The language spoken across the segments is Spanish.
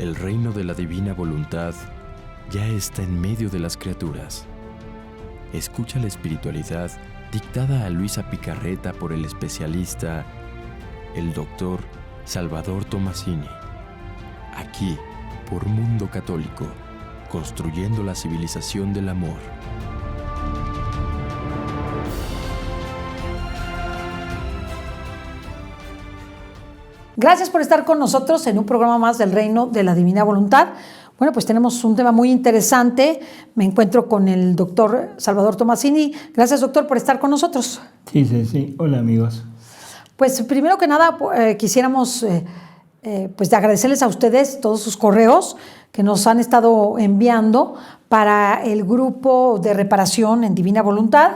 El reino de la divina voluntad ya está en medio de las criaturas. Escucha la espiritualidad dictada a Luisa Picarreta por el especialista, el doctor Salvador Tomasini. Aquí, por Mundo Católico, construyendo la civilización del amor. Gracias por estar con nosotros en un programa más del Reino de la Divina Voluntad. Bueno, pues tenemos un tema muy interesante. Me encuentro con el doctor Salvador Tomasini. Gracias, doctor, por estar con nosotros. Sí. Hola, amigos. Pues primero que nada quisiéramos pues de agradecerles a ustedes todos sus correos que nos han estado enviando para el grupo de reparación en Divina Voluntad,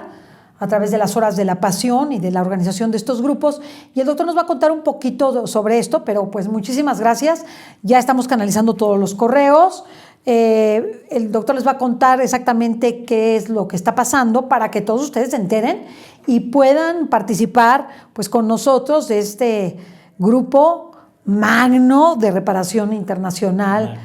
a través de las horas de la pasión y de la organización de estos grupos. Y el doctor nos va a contar un poquito sobre esto, pero pues muchísimas gracias. Ya estamos canalizando todos los correos. El doctor les va a contar exactamente qué es lo que está pasando para que todos ustedes se enteren y puedan participar pues con nosotros de este grupo magno de reparación internacional.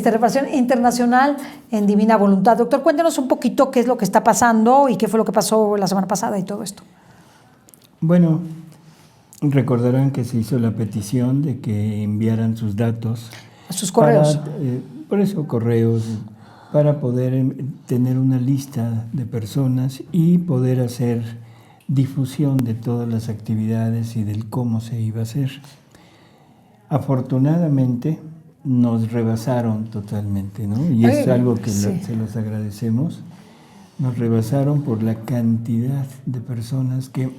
Reparación internacional en Divina Voluntad. Doctor, cuéntenos un poquito qué es lo que está pasando y qué fue lo que pasó la semana pasada y todo esto. Bueno, recordarán que se hizo la petición de que enviaran sus datos. A sus correos. Correos, para poder tener una lista de personas y poder hacer difusión de todas las actividades y del cómo se iba a hacer. Afortunadamente, nos rebasaron totalmente, ¿no? Y es algo que se los agradecemos. Nos rebasaron por la cantidad de personas que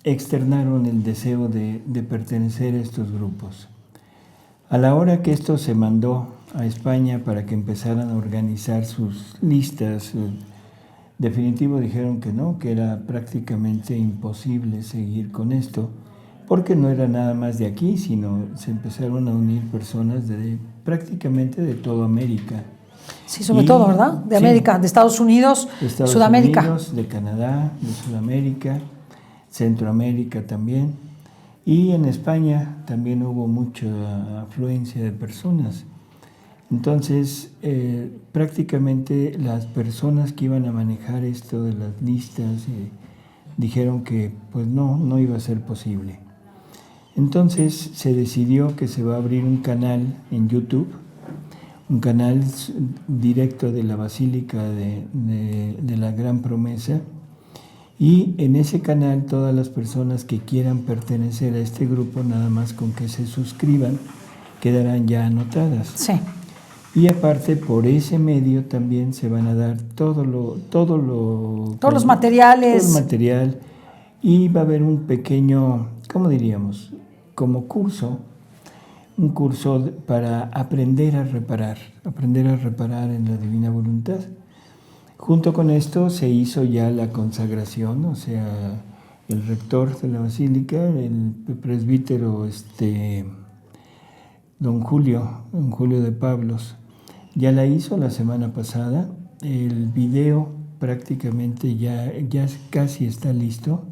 externaron el deseo de pertenecer a estos grupos. A la hora que esto se mandó a España para que empezaran a organizar sus listas, definitivo dijeron que no, que era prácticamente imposible seguir con esto, porque no era nada más de aquí, sino se empezaron a unir personas prácticamente de toda América. Sí, sobre todo, ¿verdad? De América, de Estados Unidos, Sudamérica. Unidos, de Canadá, de Sudamérica, Centroamérica también. Y en España también hubo mucha afluencia de personas. Entonces, prácticamente las personas que iban a manejar esto de las listas dijeron que pues no iba a ser posible. Entonces se decidió que se va a abrir un canal en YouTube, un canal directo de la Basílica de la Gran Promesa, y en ese canal todas las personas que quieran pertenecer a este grupo, nada más con que se suscriban, quedarán ya anotadas. Sí. Y aparte, por ese medio también se van a dar todos los materiales. Todo el material, y va a haber un pequeño, ¿cómo diríamos? Como un curso para aprender a reparar en la Divina Voluntad. Junto con esto se hizo ya la consagración, o sea, el rector de la Basílica, el presbítero don Julio de Pablos, ya la hizo la semana pasada. El video prácticamente ya casi está listo,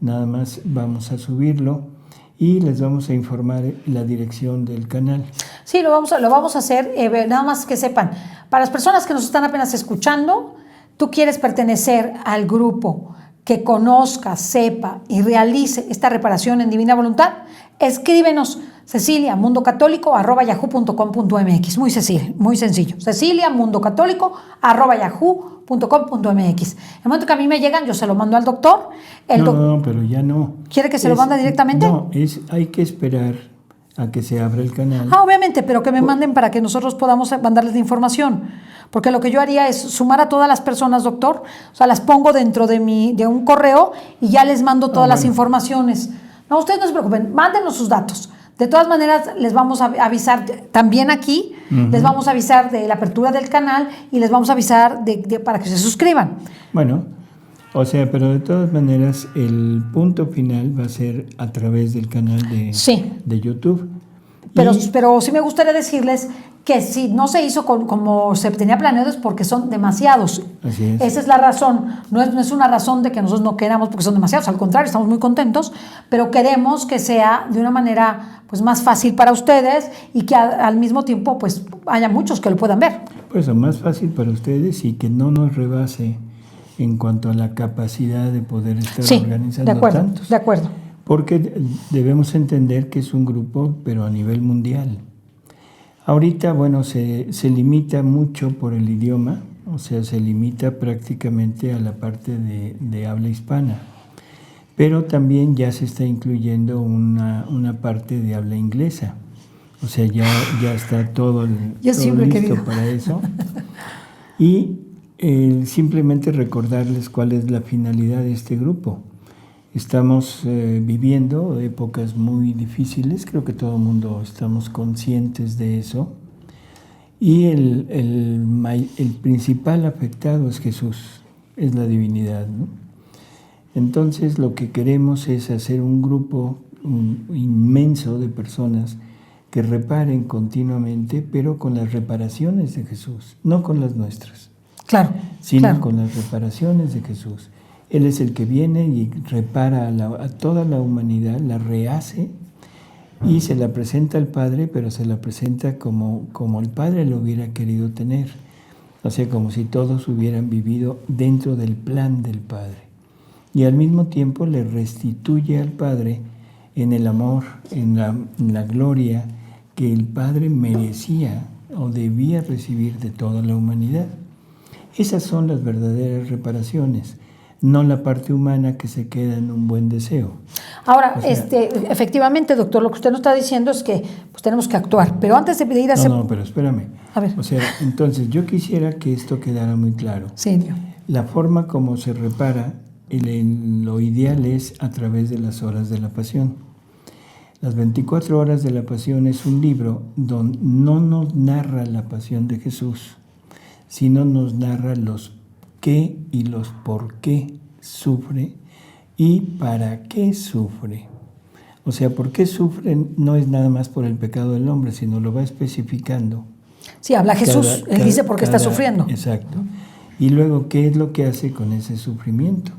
nada más vamos a subirlo y les vamos a informar la dirección del canal. Sí, lo vamos a hacer, nada más que sepan, para las personas que nos están apenas escuchando, tú quieres pertenecer al grupo que conozca, sepa y realice esta reparación en Divina Voluntad, escríbenos ceciliamundocatólico@yahoo.com.mx. Muy sencillo. ceciliamundocatólico@yahoo.com.mx. El momento que a mí me llegan, yo se lo mando al doctor. No, pero ya no. ¿Quiere que se lo mande directamente? No, hay que esperar a que se abra el canal. Obviamente, pero que me manden para que nosotros podamos mandarles la información. Porque lo que yo haría es sumar a todas las personas, doctor. O sea, las pongo dentro de un correo y ya les mando todas las informaciones. No, ustedes no se preocupen, mándenos sus datos. De todas maneras, les vamos a avisar también aquí, les vamos a avisar de la apertura del canal y les vamos a avisar para que se suscriban. Bueno, o sea, pero de todas maneras, el punto final va a ser a través del canal de YouTube. Pero sí me gustaría decirles que si no se hizo como se tenía planeado es porque son demasiados. Así es. Esa es la razón. No es una razón de que nosotros no queramos porque son demasiados, al contrario, estamos muy contentos, pero queremos que sea de una manera pues más fácil para ustedes y que al mismo tiempo pues haya muchos que lo puedan ver. Pues lo más fácil para ustedes y que no nos rebase en cuanto a la capacidad de poder estar organizando tantos. De acuerdo. Porque debemos entender que es un grupo, pero a nivel mundial. Ahorita, bueno, se limita mucho por el idioma, o sea, se limita prácticamente a la parte de habla hispana. Pero también ya se está incluyendo una parte de habla inglesa. O sea, ya está todo listo para eso. Y simplemente recordarles cuál es la finalidad de este grupo. Estamos viviendo épocas muy difíciles, creo que todo el mundo estamos conscientes de eso. Y el principal afectado es Jesús, es la divinidad, ¿no? Entonces lo que queremos es hacer un grupo inmenso de personas que reparen continuamente, pero con las reparaciones de Jesús, no con las nuestras. Claro. Sino con las reparaciones de Jesús. Él es el que viene y repara a toda la humanidad, la rehace y se la presenta al Padre, pero se la presenta como el Padre lo hubiera querido tener. O sea, como si todos hubieran vivido dentro del plan del Padre. Y al mismo tiempo le restituye al Padre en el amor, en la gloria que el Padre merecía o debía recibir de toda la humanidad. Esas son las verdaderas reparaciones, no la parte humana que se queda en un buen deseo. Ahora, efectivamente, doctor, lo que usted nos está diciendo es que pues, tenemos que actuar, pero antes de ir a hacer... No, pero espérame. A ver. O sea, entonces yo quisiera que esto quedara muy claro. Sí, Dios. La forma como se repara, lo ideal es a través de las horas de la pasión. Las 24 horas de la pasión es un libro donde no nos narra la pasión de Jesús, sino nos narra los qué y los por qué sufre y para qué sufre. O sea, por qué sufre no es nada más por el pecado del hombre, sino lo va especificando. Sí, habla Jesús, él dice por qué está sufriendo. Exacto. Y luego, ¿qué es lo que hace con ese sufrimiento?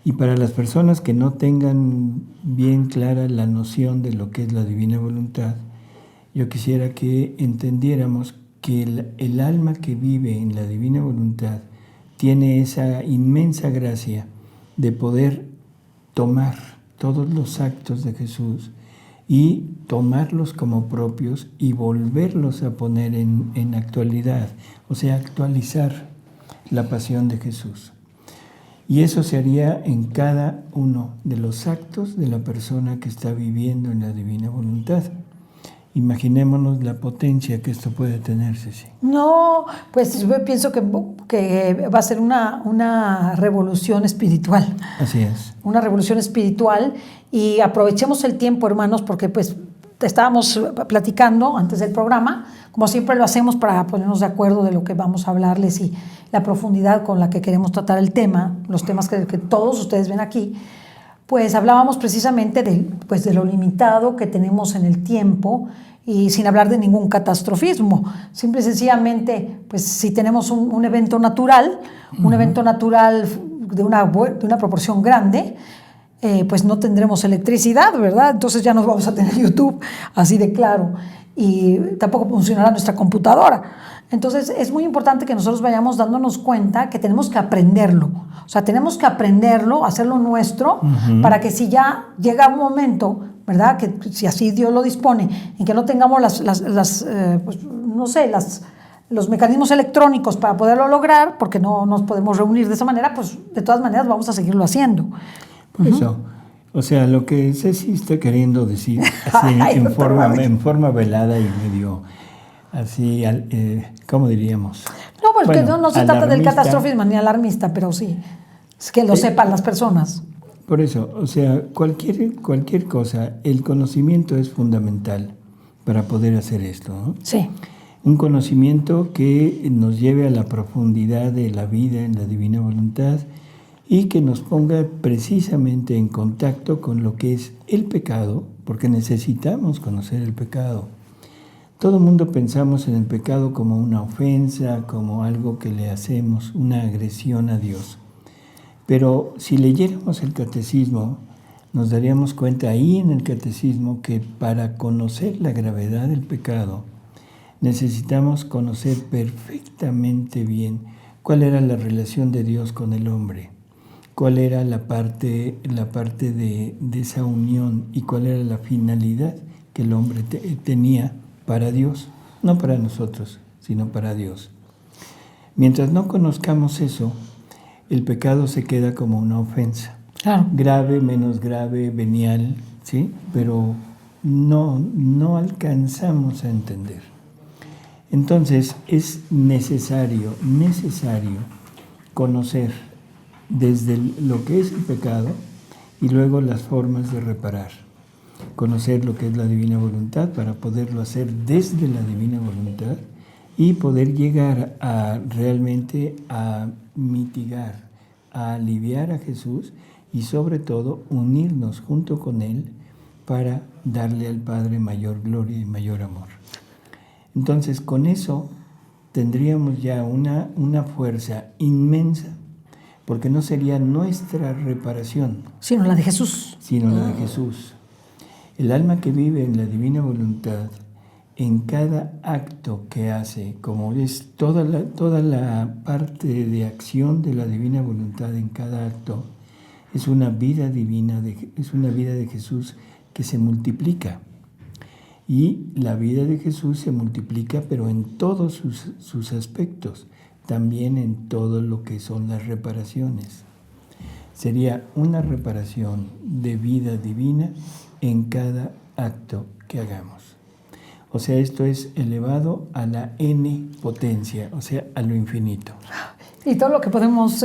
Y para las personas que no tengan bien clara la noción de lo que es la divina voluntad, yo quisiera que entendiéramos que el alma que vive en la divina voluntad tiene esa inmensa gracia de poder tomar todos los actos de Jesús y tomarlos como propios y volverlos a poner en actualidad, o sea, actualizar la pasión de Jesús. Y eso se haría en cada uno de los actos de la persona que está viviendo en la divina voluntad. Imaginémonos la potencia que esto puede tener, Ceci. No, pues yo pienso que va a ser una revolución espiritual. Así es. Una revolución espiritual y aprovechemos el tiempo, hermanos, porque pues estábamos platicando antes del programa, como siempre lo hacemos para ponernos de acuerdo de lo que vamos a hablarles y la profundidad con la que queremos tratar el tema, los temas que todos ustedes ven aquí. Pues hablábamos precisamente de lo limitado que tenemos en el tiempo y sin hablar de ningún catastrofismo. Simple y sencillamente, pues si tenemos un evento natural, un evento natural de una proporción grande, pues no tendremos electricidad, ¿verdad? Entonces ya no vamos a tener YouTube, así de claro, y tampoco funcionará nuestra computadora. Entonces es muy importante que nosotros vayamos dándonos cuenta que tenemos que aprenderlo. O sea, tenemos que aprenderlo, hacerlo nuestro, para que si ya llega un momento, ¿verdad? Que si así Dios lo dispone, en que no tengamos los mecanismos electrónicos para poderlo lograr, porque no nos podemos reunir de esa manera, pues de todas maneras vamos a seguirlo haciendo. Por eso, o sea, lo que Ceci está queriendo decir así, en forma velada y medio así, ¿cómo diríamos? No, pues bueno, que no se trata del catastrofismo ni alarmista, pero sí, es que lo sepan las personas. Por eso, o sea, cualquier cosa, el conocimiento es fundamental para poder hacer esto, ¿no? Sí. Un conocimiento que nos lleve a la profundidad de la vida en la divina voluntad y que nos ponga precisamente en contacto con lo que es el pecado, porque necesitamos conocer el pecado. Todo el mundo pensamos en el pecado como una ofensa, como algo que le hacemos, una agresión a Dios. Pero si leyéramos el catecismo, nos daríamos cuenta ahí en el catecismo que para conocer la gravedad del pecado, necesitamos conocer perfectamente bien cuál era la relación de Dios con el hombre, cuál era la parte de esa unión y cuál era la finalidad que el hombre tenía para Dios, no para nosotros, sino para Dios. Mientras no conozcamos eso, el pecado se queda como una ofensa. Claro. Grave, menos grave, venial, ¿sí? Pero no alcanzamos a entender. Entonces es necesario conocer desde lo que es el pecado y luego las formas de reparar. Conocer lo que es la divina voluntad para poderlo hacer desde la divina voluntad y poder llegar a realmente a mitigar, a aliviar a Jesús y sobre todo unirnos junto con Él para darle al Padre mayor gloria y mayor amor. Entonces con eso tendríamos ya una fuerza inmensa, porque no sería nuestra reparación, Sino la de Jesús. sino la de Jesús. El alma que vive en la divina voluntad, en cada acto que hace, como es toda la parte de acción de la divina voluntad en cada acto, es una vida divina, es una vida de Jesús que se multiplica. Y la vida de Jesús se multiplica, pero en todos sus aspectos, también en todo lo que son las reparaciones. Sería una reparación de vida divina en cada acto que hagamos. O sea, esto es elevado a la n potencia, o sea, a lo infinito. Y todo lo que podemos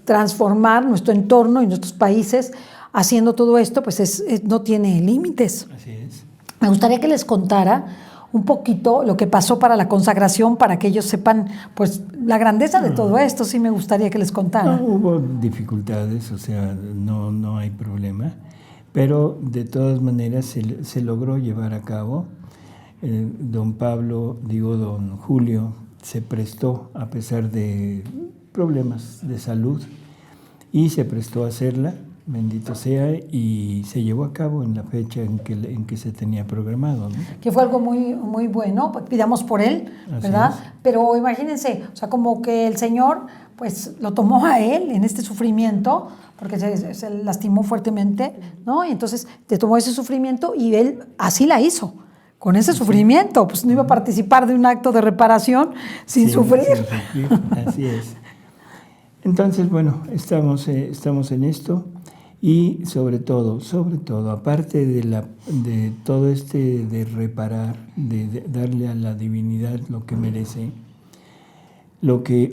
transformar nuestro entorno y nuestros países haciendo todo esto, pues no tiene límites. Así es. Me gustaría que les contara un poquito lo que pasó para la consagración, para que ellos sepan pues la grandeza de todo esto. Sí me gustaría que les contara. No, hubo dificultades, o sea, no hay problema, pero de todas maneras se logró llevar a cabo. Don Julio se prestó, a pesar de problemas de salud, y se prestó a hacerla, bendito sea, y se llevó a cabo en la fecha en que se tenía programado, ¿no? Que fue algo muy, muy bueno, pues pidamos por él, Así ¿verdad? es. Pero imagínense, o sea, como que el Señor pues lo tomó a él en este sufrimiento, porque se lastimó fuertemente, ¿no? Y entonces te tomó ese sufrimiento y él así la hizo. Con ese sufrimiento, pues no iba a participar de un acto de reparación sin sufrir. Sin sufrir, así es. Entonces, bueno, estamos en esto y sobre todo, aparte de todo de reparar, de darle a la divinidad lo que merece,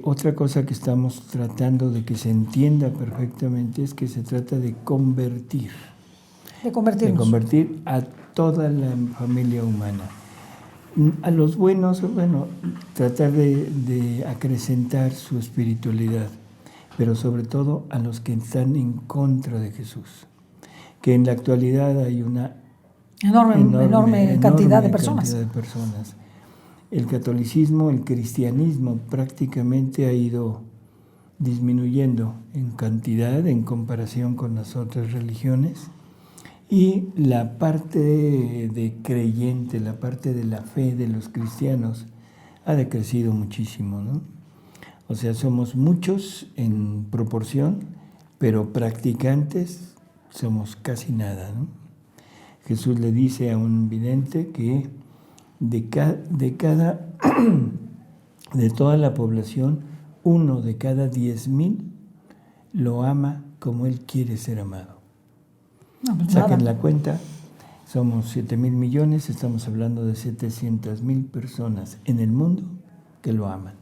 otra cosa que estamos tratando de que se entienda perfectamente es que se trata de convertir. De convertirnos. De convertir a toda la familia humana. A los buenos, bueno, tratar de acrecentar su espiritualidad, pero sobre todo a los que están en contra de Jesús, que en la actualidad hay una enorme cantidad de personas. El catolicismo, el cristianismo prácticamente ha ido disminuyendo en cantidad en comparación con las otras religiones. Y la parte de creyente, la parte de la fe de los cristianos ha decrecido muchísimo, ¿no? O sea, somos muchos en proporción, pero practicantes somos casi nada, ¿no? Jesús le dice a un vidente que de toda la población, 1 de cada 10,000 lo ama como él quiere ser amado. No, pues Saquen nada. la cuenta, somos 7,000 millones, estamos hablando de 700,000 personas en el mundo que lo aman.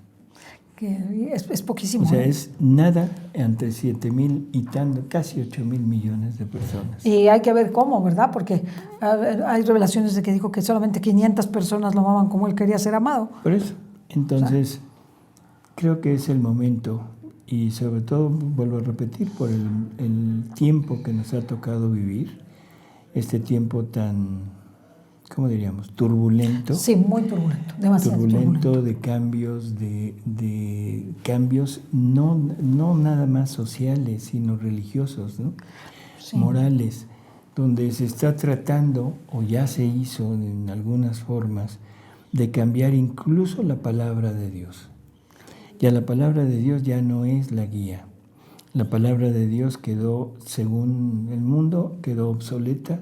Que es poquísimo. O sea, ¿eh? es nada entre 7,000 y casi 8,000 millones de personas. Y hay que ver cómo, ¿verdad? Porque hay revelaciones de que dijo que solamente 500 personas lo amaban como él quería ser amado. Por eso, entonces, creo que es el momento, y sobre todo, vuelvo a repetir, por el tiempo que nos ha tocado vivir, este tiempo tan ¿cómo diríamos? Turbulento. Sí, muy turbulento, demasiado turbulento. De cambios, de cambios no nada más sociales, sino religiosos, ¿no? Sí. Morales, donde se está tratando, o ya se hizo en algunas formas, de cambiar incluso la palabra de Dios. Ya la palabra de Dios ya no es la guía. La palabra de Dios quedó, según el mundo, quedó obsoleta,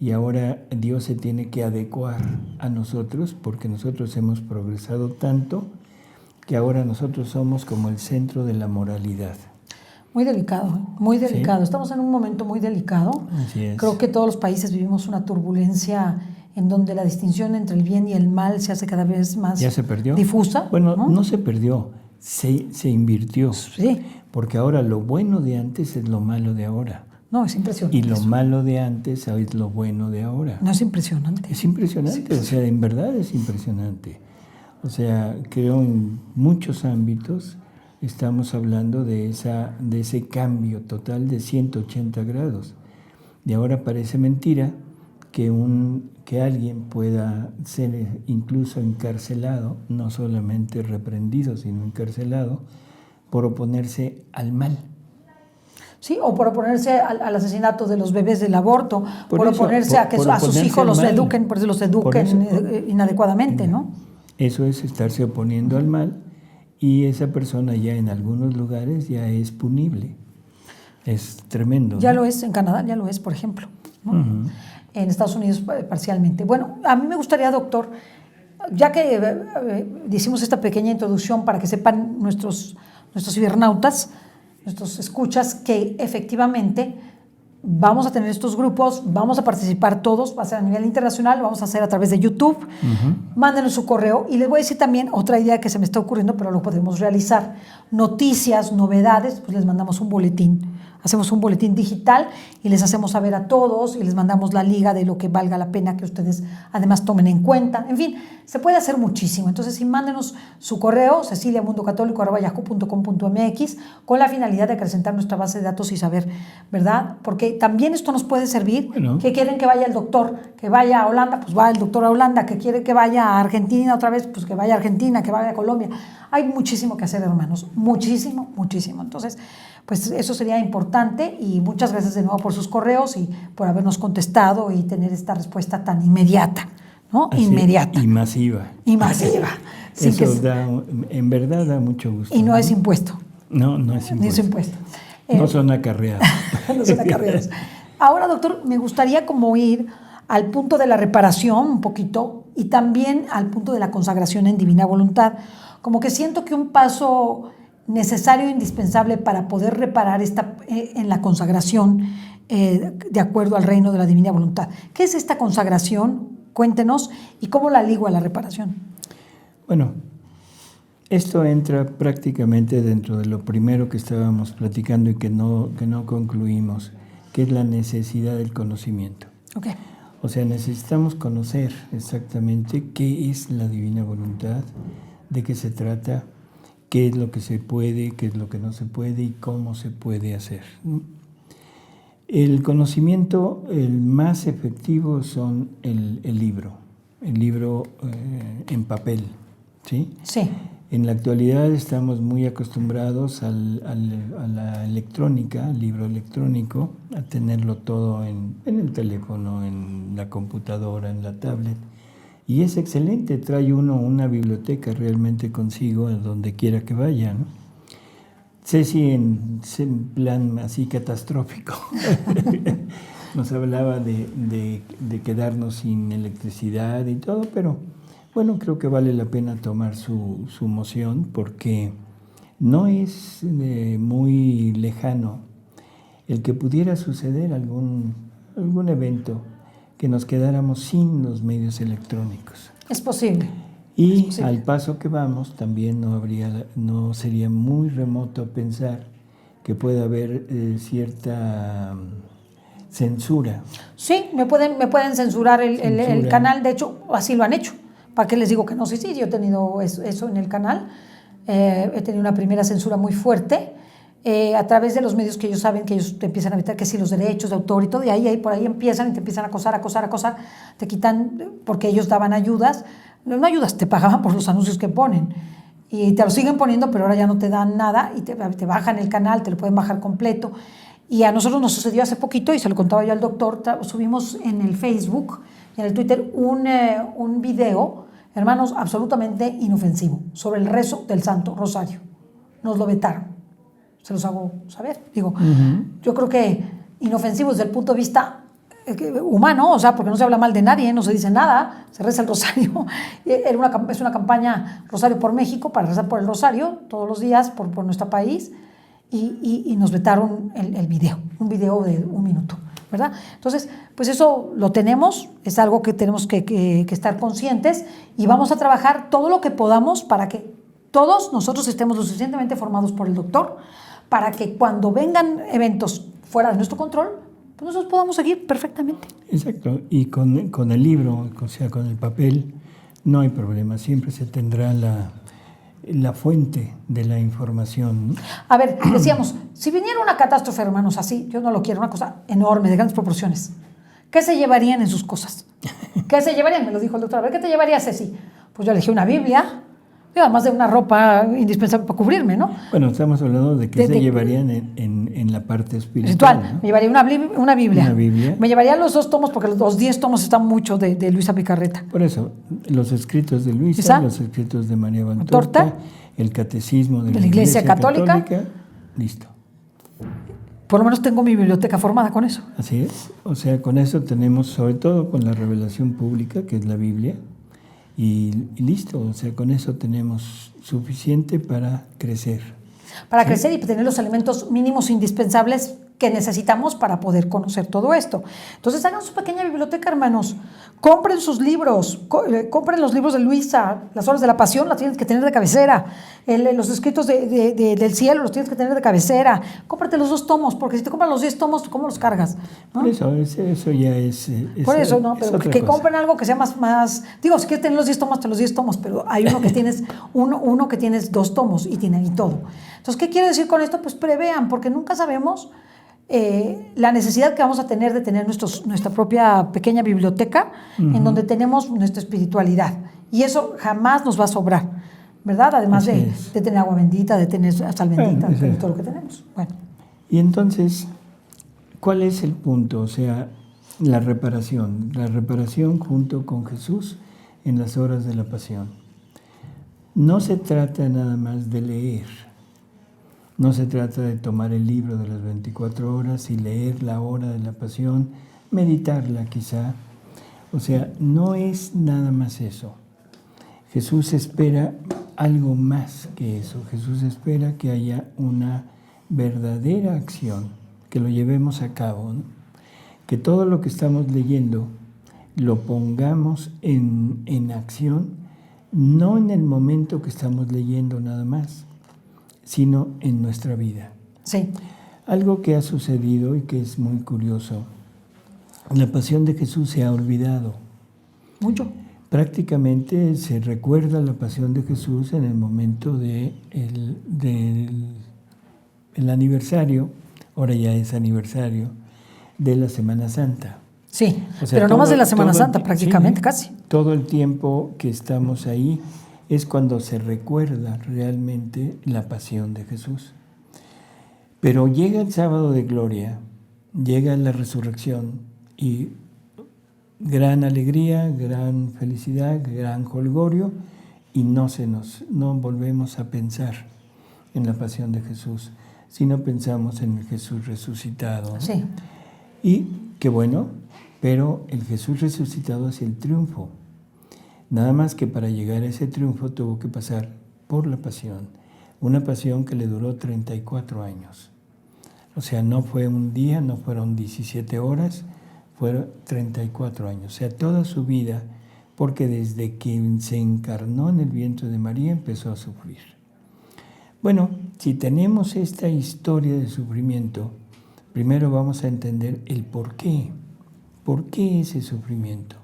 y ahora Dios se tiene que adecuar a nosotros, porque nosotros hemos progresado tanto que ahora nosotros somos como el centro de la moralidad. Muy delicado, muy delicado. Sí. Estamos en un momento muy delicado. Así es. Creo que todos los países vivimos una turbulencia en donde la distinción entre el bien y el mal se hace cada vez más ¿Ya se perdió? difusa. Bueno, no se perdió, se invirtió. Sí. Porque ahora lo bueno de antes es lo malo de ahora. No, es impresionante. Y lo eso. malo de antes es lo bueno de ahora. No, es impresionante. Es impresionante, o sea, en verdad es impresionante. O sea, creo en muchos ámbitos estamos hablando de ese cambio total de 180 grados. Y ahora parece mentira que alguien pueda ser incluso encarcelado, no solamente reprendido, sino encarcelado, por oponerse al mal. Sí, o por oponerse al asesinato de los bebés del aborto, por eso, oponerse a que a sus hijos los eduquen, por eso los eduquen inadecuadamente, ¿no? Eso es estarse oponiendo al mal, y esa persona ya en algunos lugares ya es punible. Es tremendo. Ya ¿no? lo es, en Canadá ya lo es, por ejemplo, ¿no? Uh-huh. En Estados Unidos parcialmente. Bueno, a mí me gustaría, doctor, ya que hicimos esta pequeña introducción para que sepan nuestros cibernautas, nuestros escuchas, que efectivamente vamos a tener estos grupos, vamos a participar todos, va a ser a nivel internacional, lo vamos a hacer a través de YouTube. Uh-huh. Mándenos su correo, y les voy a decir también otra idea que se me está ocurriendo, pero lo podemos realizar. Noticias, novedades, pues les mandamos un boletín. Hacemos un boletín digital y les hacemos saber a todos, y les mandamos la liga de lo que valga la pena que ustedes además tomen en cuenta. En fin, se puede hacer muchísimo. Entonces, sí, mándenos su correo, ceciliamundocatólico@yahoo.com.mx, con la finalidad de acrecentar nuestra base de datos y saber, ¿verdad? Porque también esto nos puede servir. Bueno. Que quieren que vaya el doctor, que vaya a Holanda, pues va el doctor a Holanda. Que quiere que vaya a Argentina otra vez, pues que vaya a Argentina, que vaya a Colombia. Hay muchísimo que hacer, hermanos. Muchísimo, muchísimo. Entonces, pues eso sería importante, y muchas gracias de nuevo por sus correos y por habernos contestado y tener esta respuesta tan inmediata, ¿no? Así, inmediata. Y masiva. Y masiva. Sí, eso en verdad da mucho gusto. Y no es impuesto. No es impuesto. No es impuesto. No son acarreados. No son acarreados. Ahora, doctor, me gustaría como ir al punto de la reparación un poquito, y también al punto de la consagración en divina voluntad. Como que siento que un paso necesario e indispensable para poder reparar en la consagración de acuerdo al reino de la divina voluntad. ¿Qué es esta consagración? Cuéntenos, y cómo la ligo a la reparación. Bueno, esto entra prácticamente dentro de lo primero que estábamos platicando y que no concluimos, que es la necesidad del conocimiento. Okay. O sea, necesitamos conocer exactamente qué es la divina voluntad, de qué se trata, qué es lo que se puede, qué es lo que no se puede y cómo se puede hacer. El conocimiento, el más efectivo son el libro en papel, ¿sí? Sí. En la actualidad estamos muy acostumbrados a la electrónica, al libro electrónico, a tenerlo todo en el teléfono, en la computadora, en la tablet. Y es excelente, trae uno una biblioteca realmente consigo a donde quiera que vaya, ¿no? Ceci en plan así catastrófico nos hablaba de quedarnos sin electricidad y todo, pero bueno, creo que vale la pena tomar su moción, porque no es muy lejano el que pudiera suceder algún evento que nos quedáramos sin los medios electrónicos. Es posible. Y al paso que vamos, también no sería muy remoto pensar que pueda haber cierta censura. Sí, me pueden censurar el canal. De hecho, así lo han hecho. ¿Para qué les digo que no? Sí, yo he tenido eso en el canal. He tenido una primera censura muy fuerte. a través de los medios que ellos saben, que ellos te empiezan a meter, que si los derechos de autor y todo, y ahí por ahí empiezan y te empiezan a acosar, te quitan, porque ellos daban ayudas, no ayudas, te pagaban por los anuncios que ponen, y te lo siguen poniendo, pero ahora ya no te dan nada, y te bajan el canal, te lo pueden bajar completo. Y a nosotros nos sucedió hace poquito, y se lo contaba yo al doctor, subimos en el Facebook y en el Twitter un video, hermanos, absolutamente inofensivo, sobre el rezo del Santo Rosario. Nos lo vetaron. Se los hago saber. Digo, yo creo que inofensivo desde el punto de vista humano, o sea, porque no se habla mal de nadie, no se dice nada, se reza el rosario. Es una campaña Rosario por México, para rezar por el rosario todos los días por nuestro país, y nos vetaron el video, un video de 1 minuto, ¿verdad? Entonces, pues eso lo tenemos, es algo que tenemos que estar conscientes, y vamos a trabajar todo lo que podamos para que todos nosotros estemos lo suficientemente formados por el doctor, para que cuando vengan eventos fuera de nuestro control, pues nosotros podamos seguir perfectamente. Exacto, y con el libro, o sea, con el papel, no hay problema, siempre se tendrá la fuente de la información, ¿no? A ver, decíamos, si viniera una catástrofe, hermanos, así, yo no lo quiero, una cosa enorme, de grandes proporciones, ¿qué se llevarían en sus cosas? ¿Qué se llevarían? Me lo dijo el doctor, a ver, ¿qué te llevarías, Ceci? Pues yo elegí una Biblia, además de una ropa indispensable para cubrirme, ¿no? Bueno, estamos hablando de que se llevarían en la parte espiritual, ¿no? Me llevaría una Biblia. Una Biblia. Me llevaría los 2 tomos, porque los 10 tomos están mucho de Luisa Picarreta. Por eso, los escritos de Luisa, los escritos de María Bantorta, el catecismo de la Iglesia Católica, listo. Por lo menos tengo mi biblioteca formada con eso. Así es, o sea, con eso tenemos, sobre todo con la revelación pública, que es la Biblia, y listo, o sea, con eso tenemos suficiente para crecer. Para crecer y tener los elementos mínimos indispensables que necesitamos para poder conocer todo esto. Entonces hagan su pequeña biblioteca, hermanos. Compren sus libros, compren los libros de Luisa, las Horas de la Pasión las tienes que tener de cabecera, los escritos del cielo los tienes que tener de cabecera. Cómprate los 2 tomos, porque si te compran los 10 tomos, ¿cómo los cargas? ¿No? Por eso ya es por eso, ¿no? Pero que compren algo que sea más... Digo, si quieres tener los 10 tomos, te los 10 tomos, pero hay uno que tienes, uno que tienes 2 tomos y tiene ahí todo. Entonces, ¿qué quiero decir con esto? Pues prevean, porque nunca sabemos la necesidad que vamos a tener de tener nuestra propia pequeña biblioteca, en donde tenemos nuestra espiritualidad, y eso jamás nos va a sobrar, ¿verdad? Además de tener agua bendita, de tener sal bendita, de todo lo que tenemos. Bueno. Y entonces, ¿cuál es el punto? O sea, la reparación junto con Jesús en las horas de la pasión. No se trata nada más de leer. No se trata de tomar el libro de las 24 horas y leer la hora de la pasión, meditarla quizá. O sea, no es nada más eso. Jesús espera algo más que eso. Jesús espera que haya una verdadera acción, que lo llevemos a cabo, ¿no? Que todo lo que estamos leyendo lo pongamos en acción, no en el momento que estamos leyendo nada más, sino en nuestra vida. Sí. Algo que ha sucedido y que es muy curioso, la pasión de Jesús se ha olvidado. Mucho. Prácticamente se recuerda la pasión de Jesús en el momento del aniversario, ahora ya es aniversario, de la Semana Santa. Sí, o sea, pero no más de la Semana Santa, prácticamente, sí, casi. Todo el tiempo que estamos ahí es cuando se recuerda realmente la pasión de Jesús. Pero llega el sábado de gloria, llega la resurrección y gran alegría, gran felicidad, gran jolgorio, y no volvemos a pensar en la pasión de Jesús, sino pensamos en el Jesús resucitado, ¿no? Sí. Y qué bueno, pero el Jesús resucitado es el triunfo. Nada más que para llegar a ese triunfo tuvo que pasar por la pasión, una pasión que le duró 34 años. O sea, no fue un día, no fueron 17 horas, fueron 34 años. O sea, toda su vida, porque desde que se encarnó en el vientre de María empezó a sufrir. Bueno, si tenemos esta historia de sufrimiento, primero vamos a entender el por qué. ¿Por qué ese sufrimiento?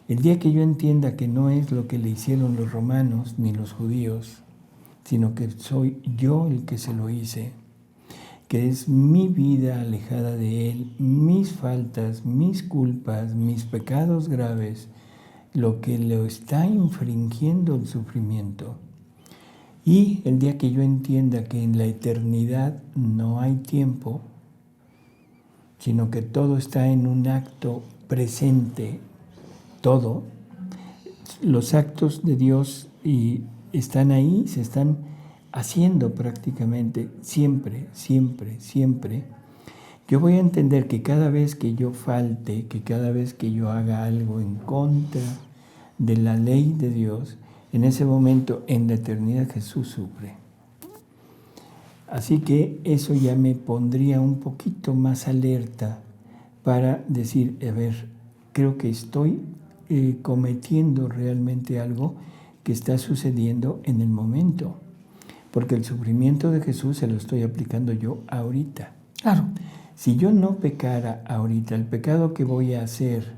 El día que yo entienda que no es lo que le hicieron los romanos ni los judíos, sino que soy yo el que se lo hice, que es mi vida alejada de Él, mis faltas, mis culpas, mis pecados graves, lo que lo está infringiendo el sufrimiento. Y el día que yo entienda que en la eternidad no hay tiempo, sino que todo está en un acto presente, todo, los actos de Dios están ahí, se están haciendo prácticamente siempre, siempre, siempre. Yo voy a entender que cada vez que yo falte, que cada vez que yo haga algo en contra de la ley de Dios, en ese momento, en la eternidad, Jesús sufre. Así que eso ya me pondría un poquito más alerta para decir, a ver, creo que estoy cometiendo realmente algo que está sucediendo en el momento. Porque el sufrimiento de Jesús se lo estoy aplicando yo ahorita. Claro. Si yo no pecara ahorita, el pecado que voy a hacer,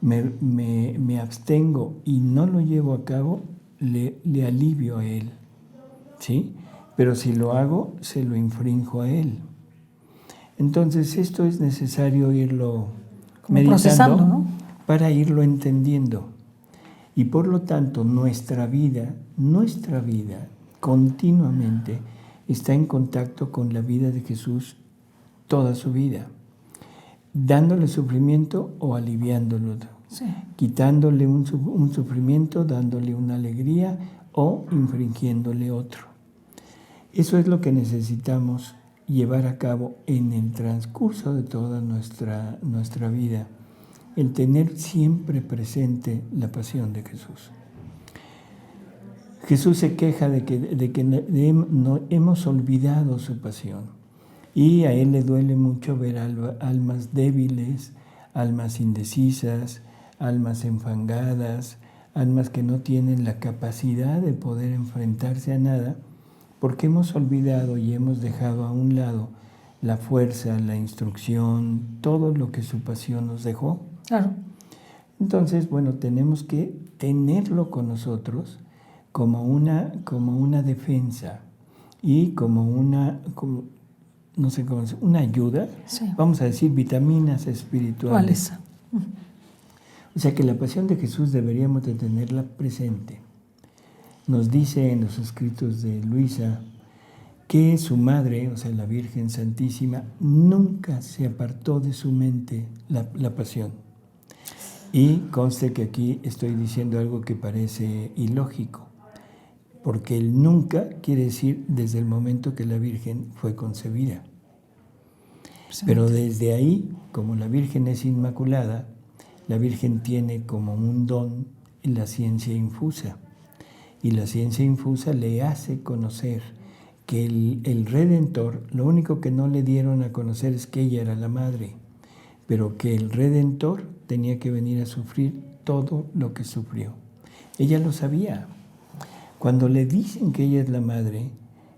me abstengo y no lo llevo a cabo, le alivio a Él, ¿sí? Pero si lo hago, se lo infrinjo a Él. Entonces esto es necesario irlo meditando, ¿no? Para irlo entendiendo. Y por lo tanto nuestra vida continuamente está en contacto con la vida de Jesús toda su vida, dándole sufrimiento o aliviándolo, sí. Quitándole un sufrimiento, dándole una alegría o infringiéndole otro. Eso es lo que necesitamos llevar a cabo en el transcurso de toda nuestra vida, el tener siempre presente la pasión de Jesús. Jesús se queja de que no hemos olvidado su pasión y a Él le duele mucho ver almas débiles, almas indecisas, almas enfangadas, almas que no tienen la capacidad de poder enfrentarse a nada, porque hemos olvidado y hemos dejado a un lado la fuerza, la instrucción, todo lo que su pasión nos dejó. Claro. Entonces, bueno, tenemos que tenerlo con nosotros como una defensa y como una ayuda, sí. Vamos a decir, vitaminas espirituales. O sea que la pasión de Jesús deberíamos de tenerla presente. Nos dice en los escritos de Luisa que su madre, o sea, la Virgen Santísima, nunca se apartó de su mente la pasión. Y conste que aquí estoy diciendo algo que parece ilógico, porque el nunca quiere decir desde el momento que la Virgen fue concebida. Pero desde ahí, como la Virgen es inmaculada, la Virgen tiene como un don la ciencia infusa. Y la ciencia infusa le hace conocer que el Redentor, lo único que no le dieron a conocer es que ella era la madre, pero que el Redentor tenía que venir a sufrir todo lo que sufrió. Ella lo sabía. Cuando le dicen que ella es la madre,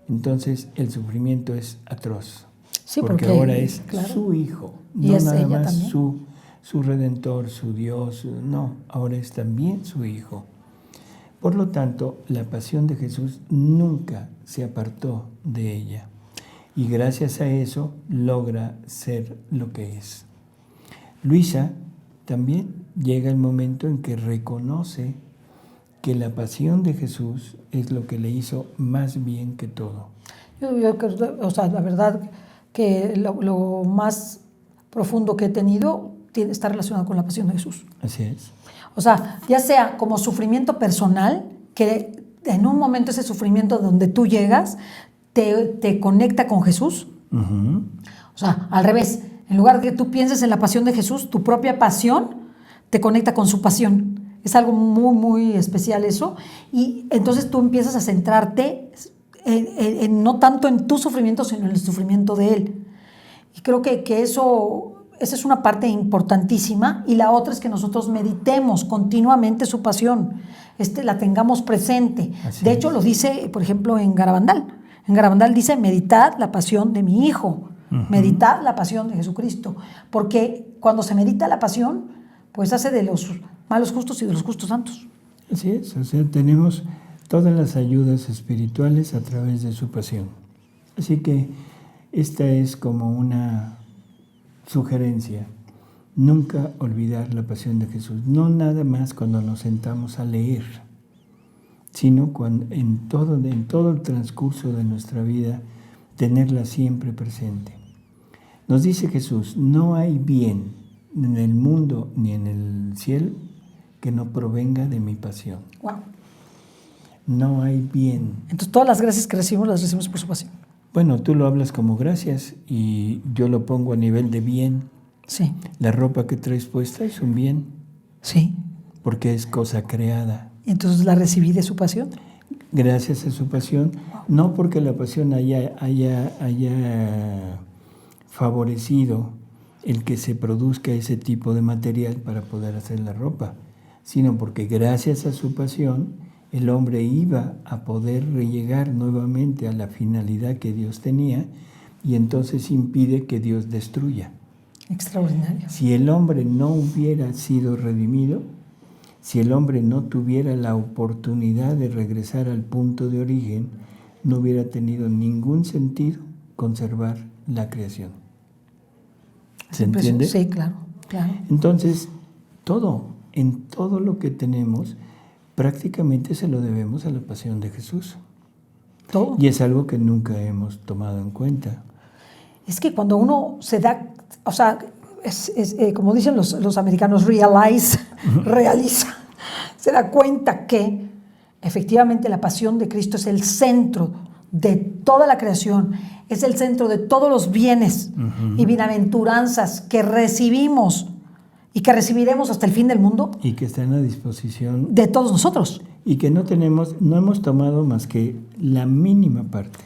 entonces el sufrimiento es atroz. Sí, porque ahora es su hijo, no es nada más su Redentor, su Dios, no, ahora es también su hijo. Por lo tanto, la pasión de Jesús nunca se apartó de ella y gracias a eso logra ser lo que es. Luisa también llega el momento en que reconoce que la pasión de Jesús es lo que le hizo más bien que todo. Yo creo que, o sea, la verdad que lo más profundo que he tenido está relacionado con la pasión de Jesús. Así es. O sea, ya sea como sufrimiento personal, que en un momento ese sufrimiento donde tú llegas te conecta con Jesús. Uh-huh. O sea, al revés, en lugar de que tú pienses en la pasión de Jesús, tu propia pasión te conecta con su pasión. Es algo muy, muy especial eso. Y entonces tú empiezas a centrarte en no tanto en tu sufrimiento, sino en el sufrimiento de Él. Y creo que esa es una parte importantísima. Y la otra es que nosotros meditemos continuamente su pasión, la tengamos presente. De hecho, lo dice, por ejemplo, en Garabandal. En Garabandal dice, meditad la pasión de mi Hijo, meditad la pasión de Jesucristo. Porque cuando se medita la pasión, pues hace de los malos justos y de los justos santos. Así es, o sea, tenemos todas las ayudas espirituales a través de su pasión. Así que Esta es como una sugerencia. Nunca olvidar la pasión de Jesús. No nada más cuando nos sentamos a leer, sino en todo el transcurso de nuestra vida, tenerla siempre presente. Nos dice Jesús, no hay bien en el mundo ni en el cielo que no provenga de mi pasión. Wow. No hay bien. Entonces todas las gracias que recibimos las recibimos por su pasión. Bueno, tú lo hablas como gracias y yo lo pongo a nivel de bien. Sí. La ropa que traes puesta es un bien. Sí. Porque es cosa creada. Entonces la recibí de su pasión. Gracias a su pasión, no porque la pasión haya favorecido el que se produzca ese tipo de material para poder hacer la ropa, sino porque gracias a su pasión el hombre iba a poder llegar nuevamente a la finalidad que Dios tenía y entonces impide que Dios destruya. Extraordinario. Si el hombre no hubiera sido redimido, si el hombre no tuviera la oportunidad de regresar al punto de origen, no hubiera tenido ningún sentido conservar la creación. ¿Se entiende? Sí, claro, claro. Entonces, en todo lo que tenemos, prácticamente se lo debemos a la pasión de Jesús. Todo. Y es algo que nunca hemos tomado en cuenta. Es que cuando uno se da, o sea, como dicen los americanos, realiza, se da cuenta que efectivamente la pasión de Cristo es el centro de toda la creación, es el centro de todos los bienes y bienaventuranzas que recibimos y que recibiremos hasta el fin del mundo. Y que están a disposición de todos nosotros. Y que no hemos tomado más que la mínima parte.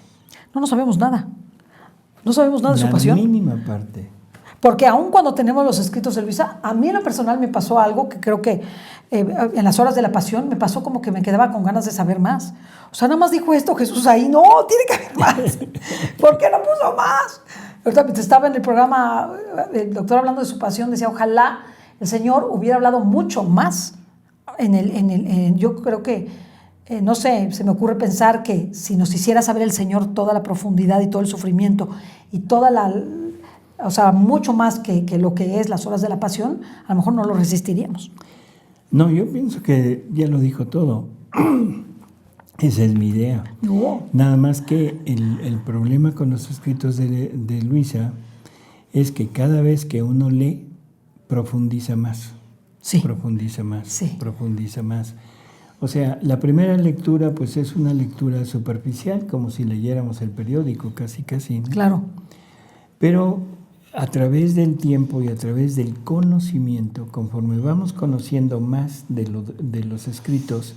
No sabemos nada. No sabemos nada de su pasión. La mínima parte. Porque aun cuando tenemos los escritos de Luisa, a mí en lo personal me pasó algo que creo que en las horas de la pasión me pasó como que me quedaba con ganas de saber más. O sea, nada más dijo esto Jesús ahí, no, tiene que haber más. ¿Por qué no puso más? Ahorita estaba en el programa, el doctor hablando de su pasión, decía, ojalá el Señor hubiera hablado mucho más. Yo creo que, no sé, se me ocurre pensar que si nos hiciera saber el Señor toda la profundidad y todo el sufrimiento y toda o sea, mucho más que lo que es las horas de la pasión, a lo mejor no lo resistiríamos. No, yo pienso que ya lo dijo todo. Esa es mi idea. No. Nada más que el problema con los escritos de Luisa es que cada vez que uno lee, profundiza más. Sí. Profundiza más. Sí. Profundiza más. O sea, la primera lectura pues es una lectura superficial, como si leyéramos el periódico, casi, ¿no? Claro. Pero a través del tiempo y a través del conocimiento, conforme vamos conociendo más de los escritos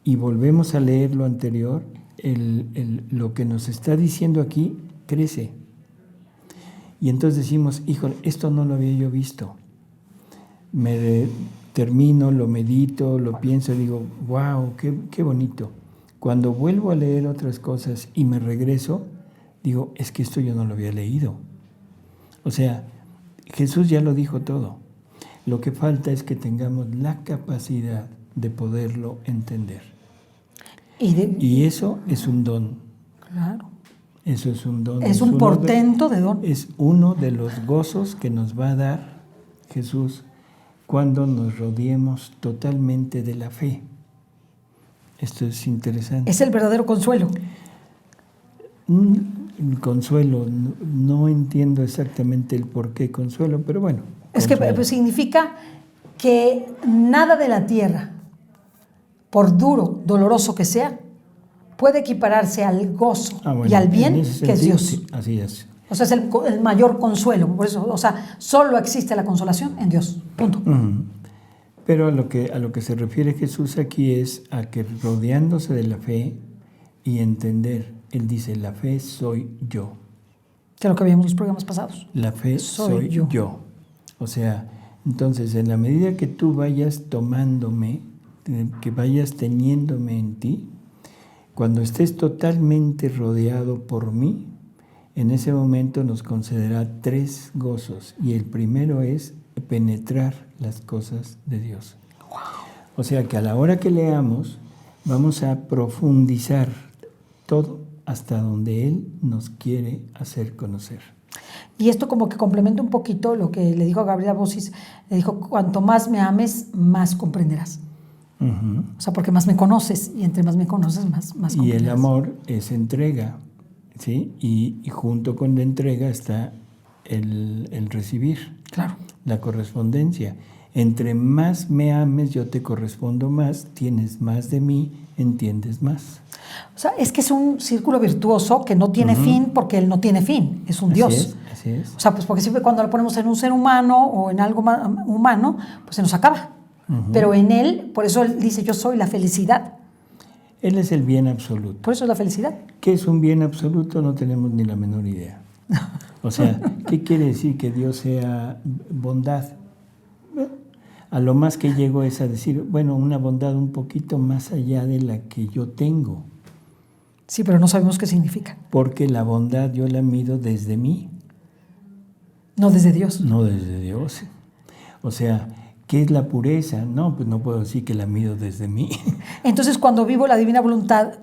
y volvemos a leer lo anterior, lo que nos está diciendo aquí crece. Y entonces decimos, híjole, esto no lo había yo visto. Termino, lo medito, lo pienso y digo, wow, qué bonito. Cuando vuelvo a leer otras cosas y me regreso, digo, es que esto yo no lo había leído. O sea, Jesús ya lo dijo todo. Lo que falta es que tengamos la capacidad de poderlo entender. Y eso es un don. Claro. Eso es un don. Es un portento de don. Es uno de los gozos que nos va a dar Jesús cuando nos rodeemos totalmente de la fe. Esto es interesante. Es el verdadero consuelo. Consuelo, no entiendo exactamente el por qué consuelo, pero bueno. Es que pues, significa que nada de la tierra, por duro, doloroso que sea, puede equipararse al gozo y al bien que es Dios. Sí, así es. O sea, es el mayor consuelo. Por eso, o sea, solo existe la consolación en Dios. Punto. Pero a lo que se refiere Jesús aquí es a que rodeándose de la fe y entender, Él dice, la fe soy yo. Que es lo que vimos en los programas pasados. La fe soy yo. O sea, entonces, en la medida que tú vayas tomándome, que vayas teniéndome en ti, cuando estés totalmente rodeado por mí, en ese momento nos concederá 3 gozos. Y el primero es penetrar las cosas de Dios. Wow. O sea que a la hora que leamos, vamos a profundizar todo hasta donde Él nos quiere hacer conocer. Y esto como que complementa un poquito lo que le dijo a Gabriela Bosis, le dijo, cuanto más me ames, más comprenderás. Uh-huh. O sea, porque más me conoces, y entre más me conoces, más comprenderás. Y el amor es entrega, ¿sí? Y junto con la entrega está el recibir, claro, la correspondencia. Entre más me ames, yo te correspondo más, tienes más de mí, entiendes más. O sea, es que es un círculo virtuoso que no tiene fin porque él no tiene fin, es un Dios. Así es. O sea, pues porque siempre cuando lo ponemos en un ser humano o en algo humano, pues se nos acaba. Pero en él, por eso él dice, yo soy la felicidad. Él es el bien absoluto. Por eso es la felicidad. ¿Qué es un bien absoluto? No tenemos ni la menor idea. O sea, ¿qué quiere decir que Dios sea bondad? A lo más que llego es a decir, bueno, una bondad un poquito más allá de la que yo tengo. Sí, pero no sabemos qué significa. Porque la bondad yo la mido desde mí. No desde Dios. No desde Dios. O sea, ¿qué es la pureza? No, pues no puedo decir que la mido desde mí. Entonces, cuando vivo la divina voluntad,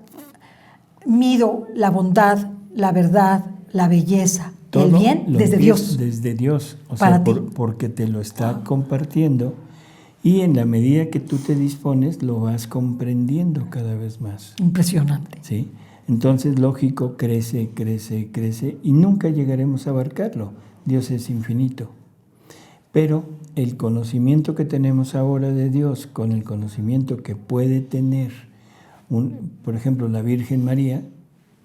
mido la bondad, la verdad, la belleza, todo el bien desde Dios. Desde Dios. O para sea, ti. Porque te lo está compartiendo y en la medida que tú te dispones, lo vas comprendiendo cada vez más. Impresionante. ¿Sí? Entonces, lógico, crece y nunca llegaremos a abarcarlo. Dios es infinito. Pero el conocimiento que tenemos ahora de Dios con el conocimiento que puede tener, por ejemplo, la Virgen María,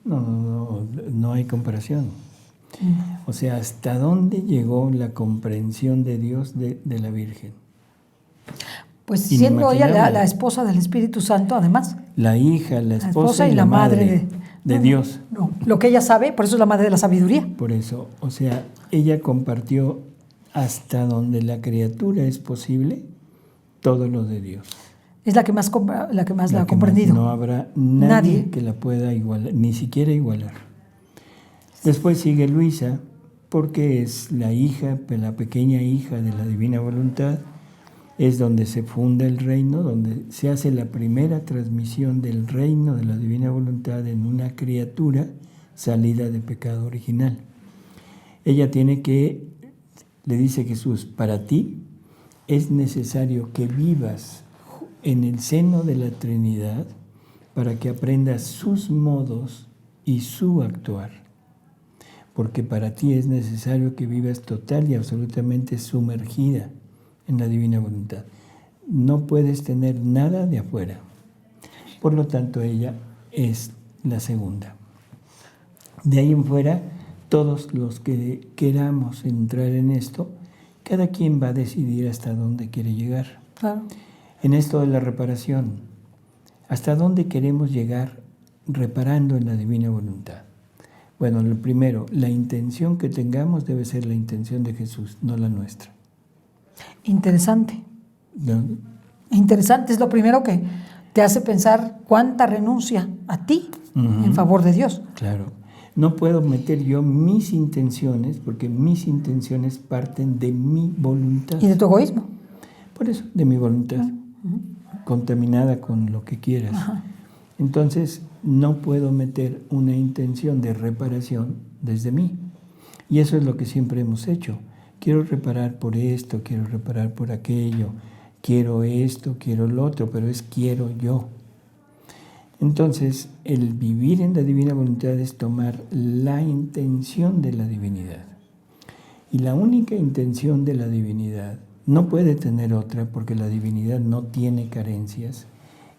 no hay comparación. O sea, ¿hasta dónde llegó la comprensión de Dios de la Virgen? Pues siendo ella la esposa del Espíritu Santo, además. La hija, la esposa y la madre de Dios. No, lo que ella sabe, por eso es la madre de la sabiduría. Por eso, o sea, ella compartió hasta donde la criatura es posible todo lo de Dios. Es la que más la ha comprendido. No habrá nadie que la pueda igualar, ni siquiera igualar. Después sigue Luisa, porque es la hija, la pequeña hija de la Divina Voluntad, es donde se funda el reino, donde se hace la primera transmisión del reino de la Divina Voluntad en una criatura salida de pecado original. Ella tiene que, le dice Jesús, para ti es necesario que vivas en el seno de la Trinidad para que aprendas sus modos y su actuar. Porque para ti es necesario que vivas total y absolutamente sumergida en la Divina Voluntad. No puedes tener nada de afuera. Por lo tanto, ella es la segunda. De ahí en fuera, todos los que queramos entrar en esto, cada quien va a decidir hasta dónde quiere llegar. Claro. En esto de la reparación, ¿hasta dónde queremos llegar reparando en la Divina Voluntad? Bueno, lo primero, la intención que tengamos debe ser la intención de Jesús, no la nuestra. Interesante. ¿No? Interesante, es lo primero que te hace pensar cuánta renuncia a ti en favor de Dios. Claro. No puedo meter yo mis intenciones, porque mis intenciones parten de mi voluntad. Y de tu egoísmo. Por eso, de mi voluntad, contaminada con lo que quieras. Ajá. Entonces, no puedo meter una intención de reparación desde mí. Y eso es lo que siempre hemos hecho. Quiero reparar por esto, quiero reparar por aquello, quiero esto, quiero lo otro, pero es quiero yo. Entonces, el vivir en la Divina Voluntad es tomar la intención de la divinidad. Y la única intención de la divinidad no puede tener otra, porque la divinidad no tiene carencias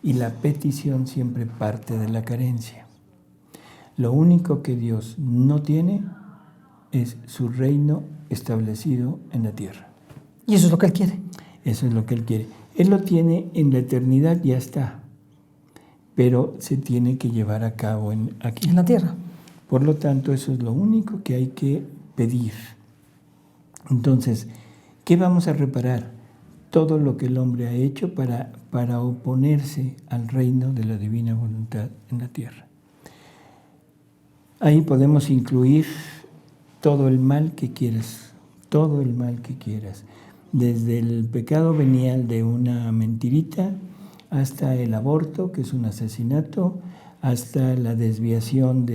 y la petición siempre parte de la carencia. Lo único que Dios no tiene es su reino establecido en la tierra. Y eso es lo que Él quiere. Eso es lo que Él quiere. Él lo tiene en la eternidad, ya está, pero se tiene que llevar a cabo aquí. En la tierra. Por lo tanto, eso es lo único que hay que pedir. Entonces, ¿qué vamos a reparar? Todo lo que el hombre ha hecho para oponerse al reino de la Divina Voluntad en la tierra. Ahí podemos incluir todo el mal que quieras, todo el mal que quieras, desde el pecado venial de una mentirita hasta el aborto, que es un asesinato, hasta la desviación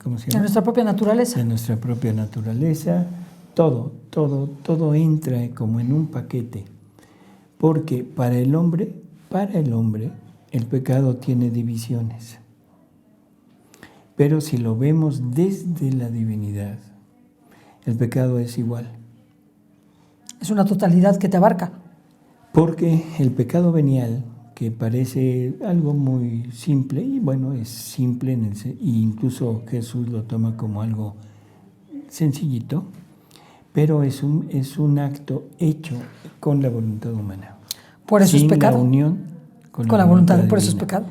¿cómo se llama? De nuestra propia naturaleza. De nuestra propia naturaleza. Todo entra como en un paquete. Porque para el hombre, el pecado tiene divisiones. Pero si lo vemos desde la divinidad, el pecado es igual. Es una totalidad que te abarca. Porque el pecado venial, que parece algo muy simple, y bueno, es simple, y incluso Jesús lo toma como algo sencillito, pero es un acto hecho con la voluntad humana. Por eso es pecado. Sin la unión con la voluntad, por eso es divina. pecado.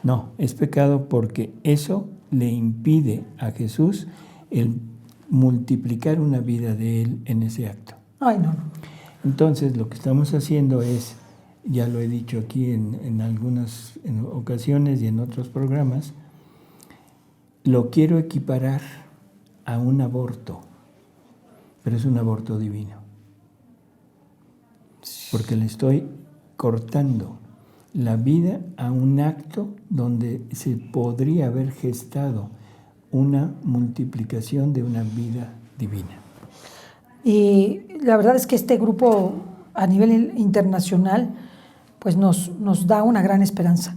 No, es pecado porque eso le impide a Jesús el multiplicar una vida de él en ese acto. Ay, no. Entonces, lo que estamos haciendo es, ya lo he dicho aquí en algunas ocasiones y en otros programas, lo quiero equiparar a un aborto, pero es un aborto divino. Porque le estoy cortando la vida a un acto donde se podría haber gestado una multiplicación de una vida divina. Y la verdad es que este grupo a nivel internacional pues nos da una gran esperanza.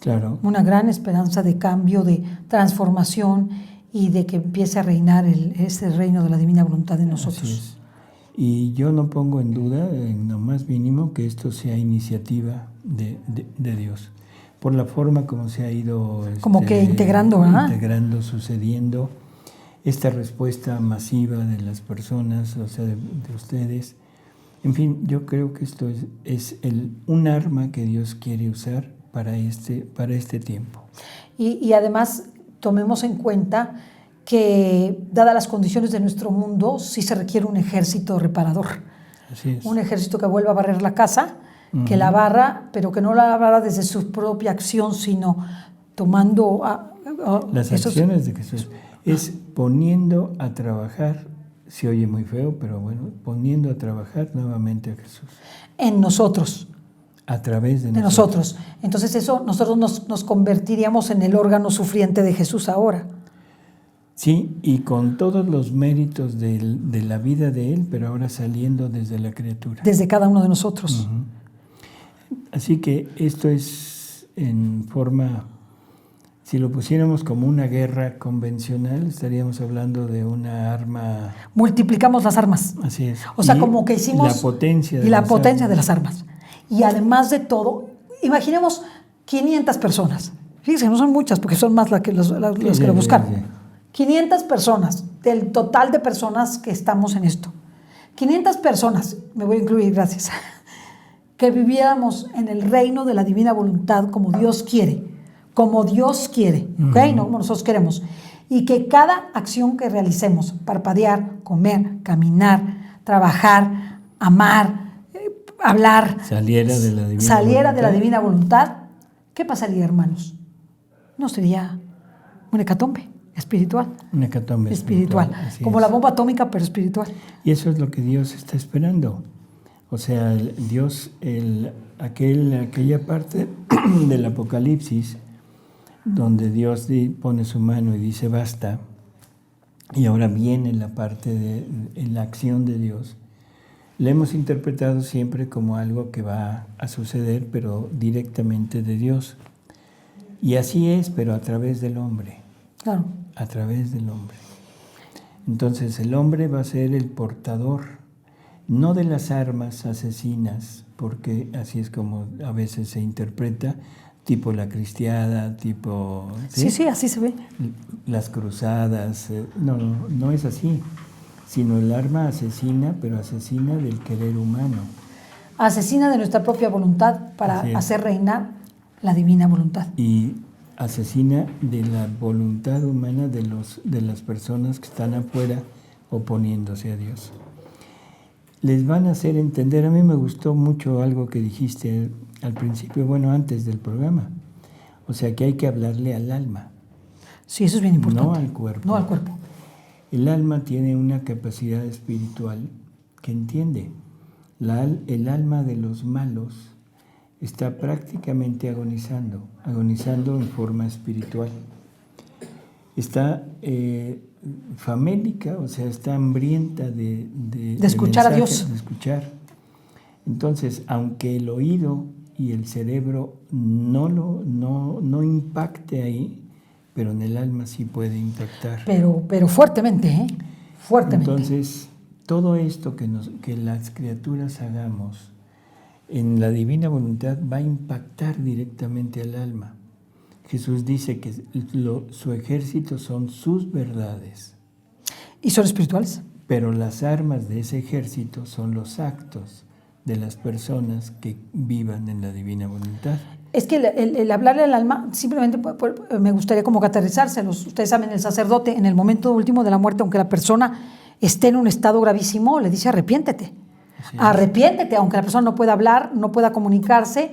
Claro. Una gran esperanza de cambio, de transformación y de que empiece a reinar ese reino de la divina voluntad en nosotros. Así es. Y yo no pongo en duda, en lo más mínimo, que esto sea iniciativa de Dios. Por la forma como se ha ido como que integrando, ¿verdad? Integrando, sucediendo. Esta respuesta masiva de las personas, o sea, de ustedes. En fin, yo creo que esto es un arma que Dios quiere usar para este tiempo. Y además, tomemos en cuenta que, dadas las condiciones de nuestro mundo, sí se requiere un ejército reparador. Así es. Un ejército que vuelva a barrer la casa, que la barra, pero que no la barra desde su propia acción, sino tomando las acciones de Jesús. Es poniendo a trabajar, se oye muy feo, pero bueno, poniendo a trabajar nuevamente a Jesús. En nosotros. A través de nosotros. Entonces eso, nosotros nos convertiríamos en el órgano sufriente de Jesús ahora. Sí, y con todos los méritos de la vida de Él, pero ahora saliendo desde la criatura. Desde cada uno de nosotros. Uh-huh. Así que esto es en forma, si lo pusiéramos como una guerra convencional, estaríamos hablando de una arma. Multiplicamos las armas. Así es. O sea, como que hicimos. La potencia de las armas. Y además de todo, imaginemos 500 personas. Fíjense, no son muchas, porque son más las que lo buscaron. Sí. 500 personas, del total de personas que estamos en esto. 500 personas, me voy a incluir, gracias, que viviéramos en el reino de la divina voluntad como Dios quiere, ¿ok? No como nosotros queremos. Y que cada acción que realicemos, parpadear, comer, caminar, trabajar, amar, hablar, saliera de la divina voluntad, ¿qué pasaría, hermanos? No sería un hecatombe espiritual. Un hecatombe espiritual. Como la bomba atómica, pero espiritual. Y eso es lo que Dios está esperando. O sea, Dios, aquella parte del Apocalipsis, donde Dios pone su mano y dice basta, y ahora viene la parte de la acción de Dios, la hemos interpretado siempre como algo que va a suceder, pero directamente de Dios. Y así es, pero a través del hombre. Claro. A través del hombre. Entonces el hombre va a ser el portador, no de las armas asesinas, porque así es como a veces se interpreta, tipo la cristiada, tipo... Sí, así se ve. Las cruzadas, no es así, sino el arma asesina, pero asesina del querer humano. Asesina de nuestra propia voluntad para hacer reinar la divina voluntad. Y asesina de la voluntad humana de las personas que están afuera oponiéndose a Dios. Les van a hacer entender, a mí me gustó mucho algo que dijiste al principio, antes del programa, o sea que hay que hablarle al alma. Sí, eso es bien importante. No al cuerpo. No al cuerpo. El alma tiene una capacidad espiritual que entiende. El alma de los malos está prácticamente agonizando en forma espiritual. Está famélica, o sea, está hambrienta de escuchar a mensaje, Dios. de escuchar. Entonces, aunque el oído y el cerebro no impacte ahí, pero en el alma sí puede impactar. Pero fuertemente, ¿eh? Fuertemente. Entonces, todo esto que las criaturas hagamos en la divina voluntad va a impactar directamente al alma. Jesús dice que su ejército son sus verdades. ¿Y son espirituales? Pero las armas de ese ejército son los actos de las personas que vivan en la divina voluntad. Es que el hablarle al alma, simplemente me gustaría como aterrizárselos. Ustedes saben, el sacerdote en el momento último de la muerte, aunque la persona esté en un estado gravísimo, le dice arrepiéntete. Sí. Arrepiéntete, aunque la persona no pueda hablar, no pueda comunicarse,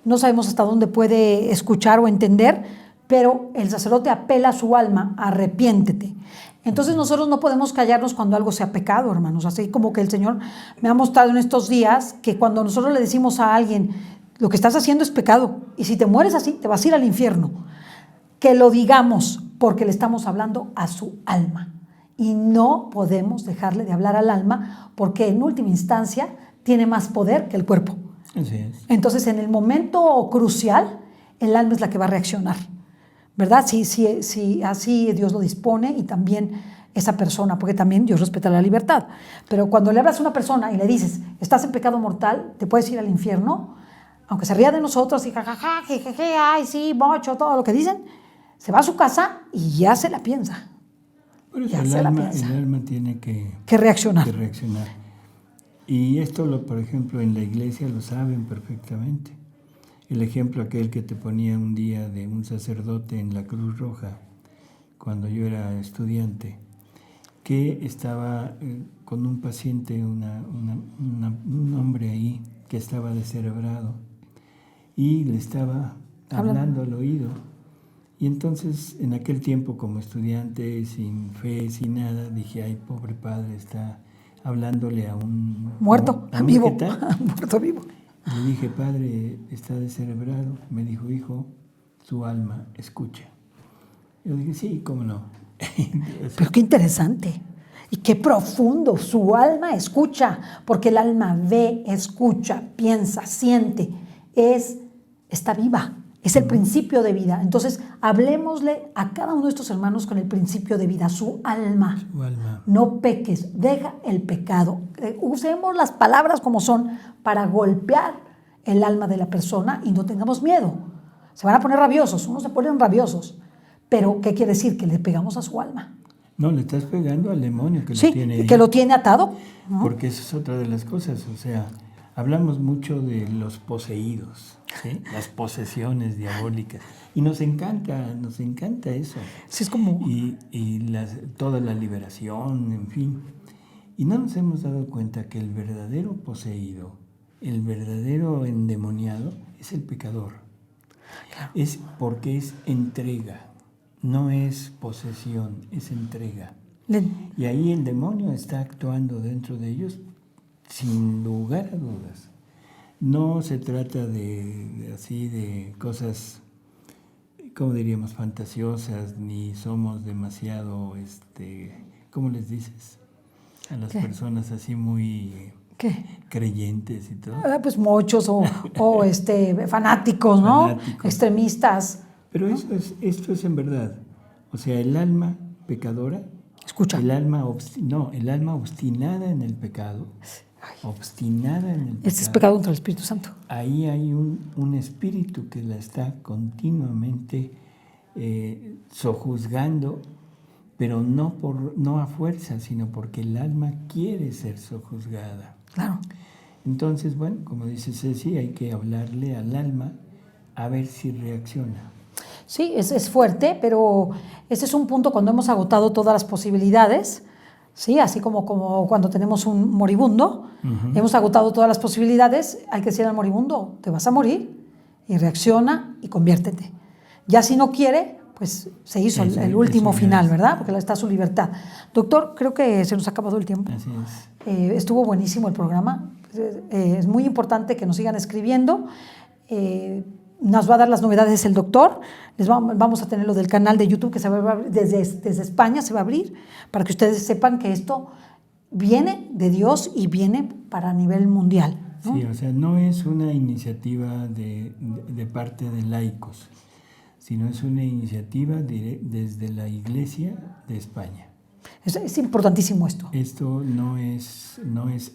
no sabemos hasta dónde puede escuchar o entender, pero el sacerdote apela a su alma, arrepiéntete. Entonces nosotros no podemos callarnos cuando algo sea pecado, hermanos. Así como que el Señor me ha mostrado en estos días que cuando nosotros le decimos a alguien, lo que estás haciendo es pecado, y si te mueres así, te vas a ir al infierno, que lo digamos porque le estamos hablando a su alma. Y no podemos dejarle de hablar al alma porque en última instancia tiene más poder que el cuerpo. Así es. Entonces, en el momento crucial, el alma es la que va a reaccionar, ¿verdad? Sí, así Dios lo dispone y también esa persona, porque también Dios respeta la libertad. Pero cuando le hablas a una persona y le dices, estás en pecado mortal, te puedes ir al infierno, aunque se ría de nosotros y jajaja, jejeje, ay, sí, mocho, todo lo que dicen, se va a su casa y ya se la piensa. Por eso el alma tiene que reaccionar. Y esto, por ejemplo, en la iglesia lo saben perfectamente. El ejemplo aquel que te ponía un día de un sacerdote en la Cruz Roja, cuando yo era estudiante, que estaba con un paciente, un hombre ahí que estaba descerebrado y le estaba hablando al oído. Y entonces, en aquel tiempo, como estudiante, sin fe, sin nada, dije, ay, pobre padre, está hablándole a un... Muerto, a un vivo, vegetal. muerto vivo. Le dije, padre, está descerebrado. Me dijo, hijo, su alma escucha. Yo dije, sí, cómo no. Pero qué interesante y qué profundo. Su alma escucha, porque el alma ve, escucha, piensa, siente, está viva. Es el principio de vida. Entonces, hablemosle a cada uno de estos hermanos con el principio de vida, su alma. Su alma. No peques, deja el pecado. Usemos las palabras como son para golpear el alma de la persona y no tengamos miedo. Se van a poner rabiosos, unos se ponen rabiosos. Pero, ¿qué quiere decir? Que le pegamos a su alma. No, le estás pegando al demonio que lo tiene ahí. Que lo tiene atado. ¿No? Porque esa es otra de las cosas, o sea, hablamos mucho de los poseídos, ¿sí? Las posesiones diabólicas. Y nos encanta eso. Sí, es como... Y toda la liberación, en fin. Y no nos hemos dado cuenta que el verdadero poseído, el verdadero endemoniado, es el pecador. Claro. Es porque es entrega, no es posesión, es entrega. Y ahí el demonio está actuando dentro de ellos sin lugar a dudas. No se trata de cosas, ¿cómo diríamos?, fantasiosas, ni somos demasiado, ¿cómo les dices? A las personas así muy creyentes y todo. Pues muchos o fanáticos, ¿no? Fanáticos. Extremistas. Pero esto es en verdad. O sea, el alma pecadora, escucha. El alma obstinada en el pecado. Obstinada en el pecado. Este es pecado contra el Espíritu Santo. Ahí hay un espíritu que la está continuamente sojuzgando, pero no a fuerza, sino porque el alma quiere ser sojuzgada. Claro. Entonces, bueno, como dice Ceci, hay que hablarle al alma a ver si reacciona. Sí, es fuerte, pero ese es un punto cuando hemos agotado todas las posibilidades. Sí, así como cuando tenemos un moribundo, hemos agotado todas las posibilidades, hay que decir al moribundo, te vas a morir, y reacciona y conviértete. Ya si no quiere, pues se hizo el último final, ¿verdad? Porque está su libertad. Doctor, creo que se nos ha acabado el tiempo. Así es. Estuvo buenísimo el programa. Es muy importante que nos sigan escribiendo. Nos va a dar las novedades el doctor. Vamos a tener lo del canal de YouTube que se va a abrir desde España, se va a abrir, para que ustedes sepan que esto viene de Dios y viene para nivel mundial, ¿no? Sí, o sea, no es una iniciativa de parte de laicos, sino es una iniciativa desde la Iglesia de España. Es importantísimo esto. Esto no es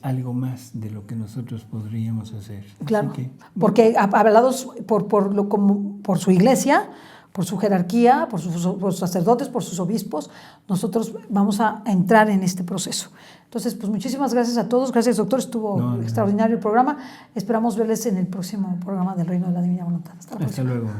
algo más de lo que nosotros podríamos hacer. Claro, Así que, porque avalados por su iglesia, por su jerarquía, por sus sacerdotes, por sus obispos, nosotros vamos a entrar en este proceso. Entonces, pues muchísimas gracias a todos. Gracias, doctor. Estuvo extraordinario el programa. Esperamos verles en el próximo programa del Reino de la Divina Voluntad. Hasta la próxima. hasta luego.